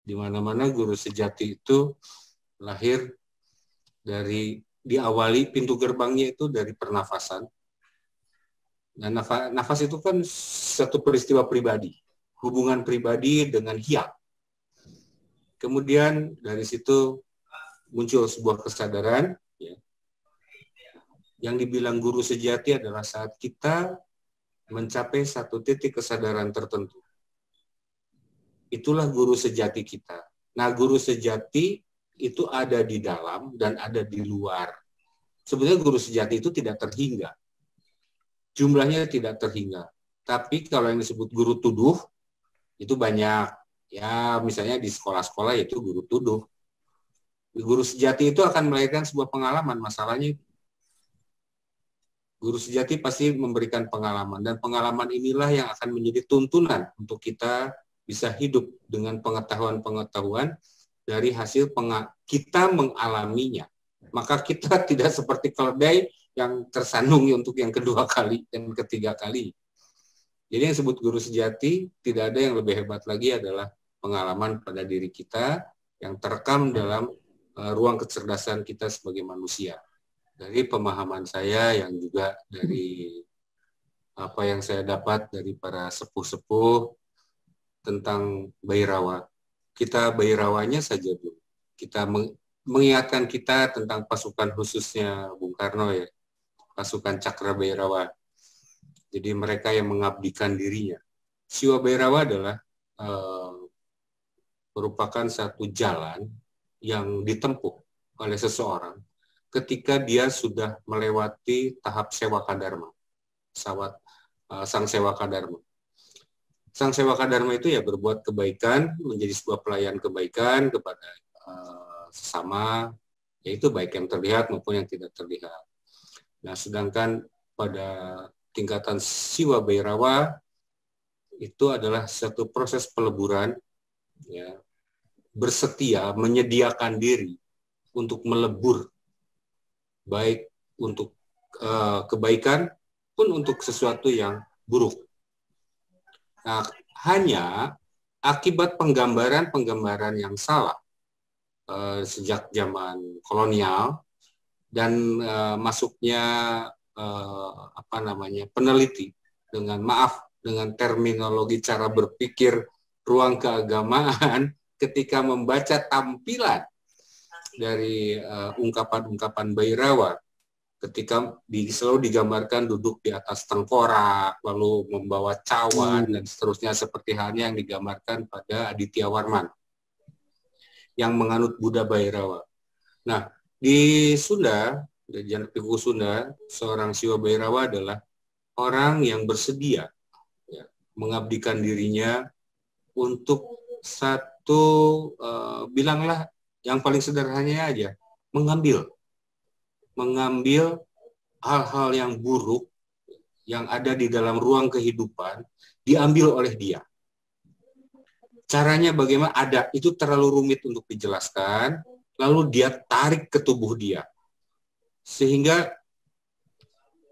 Di mana-mana guru sejati itu lahir dari, diawali pintu gerbangnya itu dari pernafasan. Dan nafas itu kan satu peristiwa pribadi, hubungan pribadi dengan hiang. Kemudian dari situ muncul sebuah kesadaran, ya. Yang dibilang guru sejati adalah saat kita mencapai satu titik kesadaran tertentu. Itulah guru sejati kita. Nah, guru sejati itu ada di dalam dan ada di luar. Sebenarnya guru sejati itu tidak terhingga. Jumlahnya tidak terhingga. Tapi kalau yang disebut guru tuduh, itu banyak. Ya, misalnya di sekolah-sekolah itu guru tuduh. Guru sejati itu akan melahirkan sebuah pengalaman, masalahnya. Guru sejati pasti memberikan pengalaman, dan pengalaman inilah yang akan menjadi tuntunan untuk kita bisa hidup dengan pengetahuan-pengetahuan dari hasil kita mengalaminya. Maka kita tidak seperti keledai yang tersandung untuk yang kedua kali dan ketiga kali. Jadi yang disebut guru sejati, tidak ada yang lebih hebat lagi adalah pengalaman pada diri kita yang terekam dalam ruang kecerdasan kita sebagai manusia. Dari pemahaman saya yang juga dari apa yang saya dapat dari para sepuh-sepuh tentang Bhairawa. Kita Bhairawanya saja dulu. Kita mengingatkan kita tentang pasukan khususnya Bung Karno, ya, pasukan Cakra Bhairawa. Jadi mereka yang mengabdikan dirinya. Siwa Bhairawa adalah merupakan satu jalan yang ditempuh oleh seseorang ketika dia sudah melewati tahap Sewaka Dharma, sang Sewaka Dharma. Sang Sewaka Dharma itu ya berbuat kebaikan, menjadi sebuah pelayan kebaikan kepada sesama, yaitu baik yang terlihat maupun yang tidak terlihat. Nah, sedangkan pada tingkatan Siwa Bhairawa itu adalah satu proses peleburan, ya, bersetia, menyediakan diri untuk melebur, baik untuk kebaikan pun untuk sesuatu yang buruk. Nah, hanya akibat penggambaran yang salah sejak zaman kolonial dan masuknya peneliti dengan terminologi cara berpikir ruang keagamaan ketika membaca tampilan dari ungkapan-ungkapan Bhairawa, ketika selalu digambarkan duduk di atas tengkorak, lalu membawa cawan, dan seterusnya, seperti halnya yang digambarkan pada Aditya Warman yang menganut Buddha Bhairawa. Nah, di Sunda, di Janaktiku Sunda, seorang Siwa Bhairawa adalah orang yang bersedia, ya, mengabdikan dirinya untuk satu, bilanglah yang paling sederhananya aja, mengambil hal-hal yang buruk yang ada di dalam ruang kehidupan, diambil oleh dia. Caranya bagaimana? Itu terlalu rumit untuk dijelaskan, lalu dia tarik ke tubuh dia. Sehingga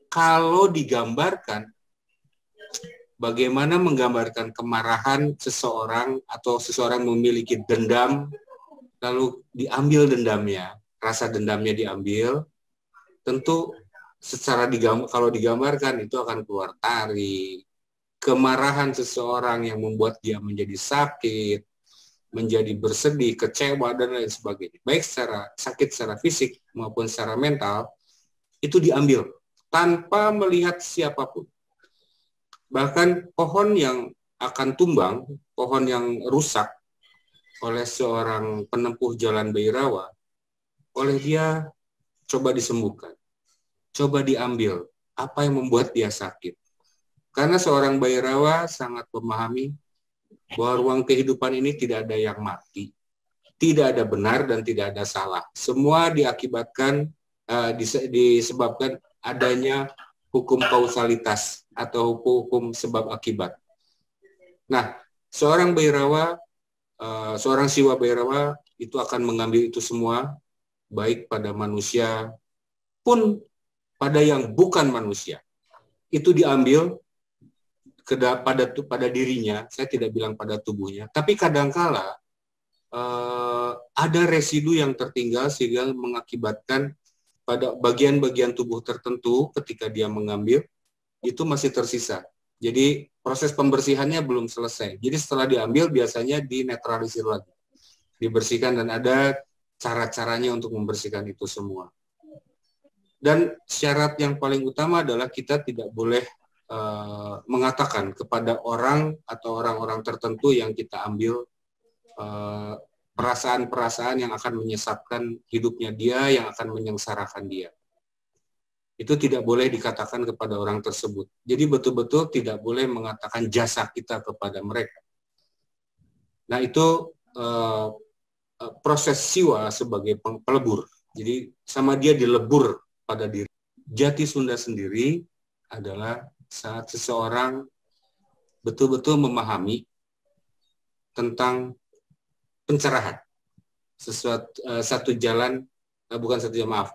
kalau digambarkan, bagaimana menggambarkan kemarahan seseorang atau seseorang memiliki dendam, lalu diambil dendamnya, rasa dendamnya diambil, tentu secara kalau digambarkan itu akan keluar tari. Kemarahan seseorang yang membuat dia menjadi sakit, menjadi bersedih, kecewa, dan lain sebagainya. Baik secara sakit secara fisik maupun secara mental, itu diambil tanpa melihat siapapun. Bahkan pohon yang akan tumbang, pohon yang rusak oleh seorang penempuh jalan Bhairawa, oleh dia coba disembuhkan, coba diambil apa yang membuat dia sakit. Karena seorang Bhairawa sangat memahami bahwa ruang kehidupan ini tidak ada yang mati, tidak ada benar dan tidak ada salah. Semua diakibatkan, disebabkan adanya hukum kausalitas atau hukum sebab akibat. Nah, seorang Bhairawa, seorang Siwa Bhairawa itu akan mengambil itu semua, baik pada manusia pun pada yang bukan manusia. Itu diambil pada dirinya, saya tidak bilang pada tubuhnya, tapi kadangkala ada residu yang tertinggal sehingga mengakibatkan pada bagian-bagian tubuh tertentu ketika dia mengambil itu masih tersisa. Jadi proses pembersihannya belum selesai. Jadi setelah diambil biasanya dinetralisir lagi, dibersihkan, dan ada cara-caranya untuk membersihkan itu semua. Dan syarat yang paling utama adalah kita tidak boleh mengatakan kepada orang atau orang-orang tertentu yang kita ambil perasaan-perasaan yang akan menyesatkan hidupnya dia, yang akan menyengsarakan dia. Itu tidak boleh dikatakan kepada orang tersebut. Jadi betul-betul tidak boleh mengatakan jasa kita kepada mereka. Nah itu proses siwa sebagai pelebur. Jadi sama dia dilebur pada diri. Jati Sunda sendiri adalah saat seseorang betul-betul memahami tentang pencerahan. Satu jalan, bukan satu jalan, maaf.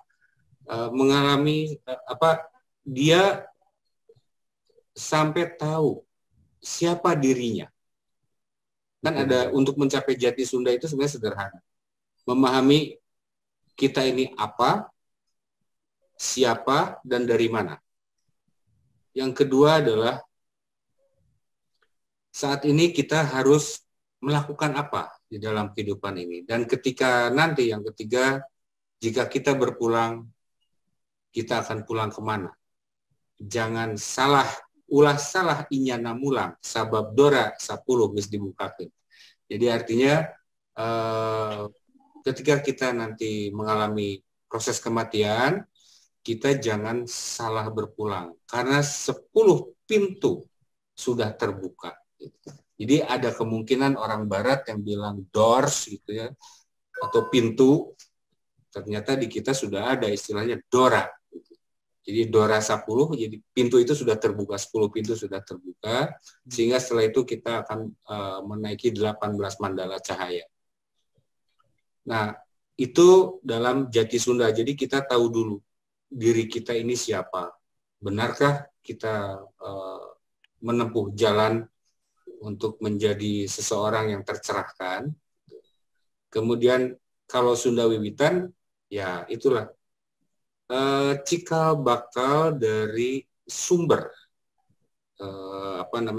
Mengalami dia sampai tahu siapa dirinya. Kan ada untuk mencapai jati Sunda itu sebenarnya sederhana. Memahami kita ini apa, siapa, dan dari mana. Yang kedua adalah saat ini kita harus melakukan apa di dalam kehidupan ini. Dan ketika nanti yang ketiga, jika kita berpulang, kita akan pulang kemana? Jangan salah, ulah salah inyana mulang, sabab dora 10 mis dibukakan. Jadi artinya ketika kita nanti mengalami proses kematian, kita jangan salah berpulang. Karena 10 pintu sudah terbuka. Jadi ada kemungkinan orang barat yang bilang doors gitu ya, atau pintu, ternyata di kita sudah ada istilahnya dora. Jadi Dora 10, jadi pintu itu sudah terbuka, 10 pintu sudah terbuka, sehingga setelah itu kita akan menaiki 18 mandala cahaya. Nah, itu dalam Jati Sunda, jadi kita tahu dulu diri kita ini siapa. Benarkah kita menempuh jalan untuk menjadi seseorang yang tercerahkan? Kemudian kalau Sunda Wiwitan, ya itulah. Cikal bakal dari sumber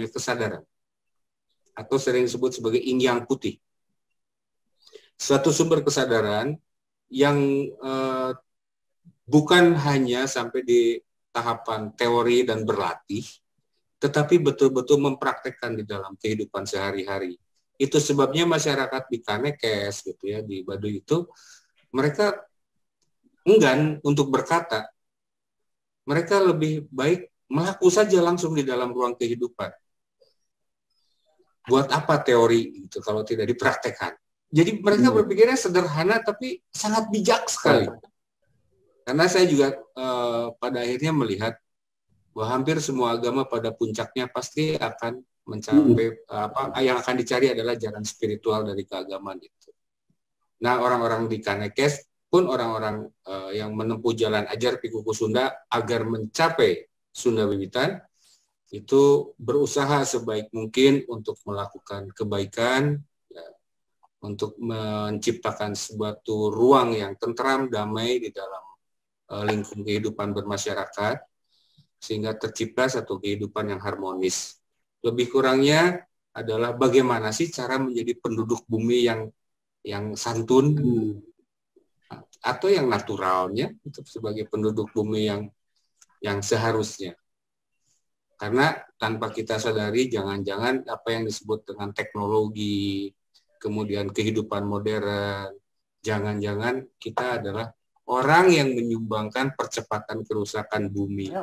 kesadaran, atau sering disebut sebagai yin yang putih, suatu sumber kesadaran yang bukan hanya sampai di tahapan teori dan berlatih, tetapi betul-betul mempraktekkan di dalam kehidupan sehari-hari. Itu sebabnya masyarakat di Kanekes gitu ya, di Baduy itu mereka enggan untuk berkata. Mereka lebih baik melaku saja langsung di dalam ruang kehidupan. Buat apa teori itu kalau tidak dipraktekkan? Jadi mereka berpikirnya sederhana tapi sangat bijak sekali. Karena saya juga pada akhirnya melihat bahwa hampir semua agama pada puncaknya pasti akan mencapai yang akan dicari adalah jalan spiritual dari keagamaan itu. Nah, orang-orang di Kanekes pun orang-orang yang menempuh jalan ajar Pikuku Sunda agar mencapai Sunda Wiwitan itu berusaha sebaik mungkin untuk melakukan kebaikan, ya, untuk menciptakan suatu ruang yang tentram, damai di dalam lingkungan kehidupan bermasyarakat, sehingga tercipta satu kehidupan yang harmonis. Lebih kurangnya adalah bagaimana sih cara menjadi penduduk bumi yang santun, atau yang naturalnya sebagai penduduk bumi yang seharusnya. Karena tanpa kita sadari, jangan-jangan apa yang disebut dengan teknologi, kemudian kehidupan modern, jangan-jangan kita adalah orang yang menyumbangkan percepatan kerusakan bumi.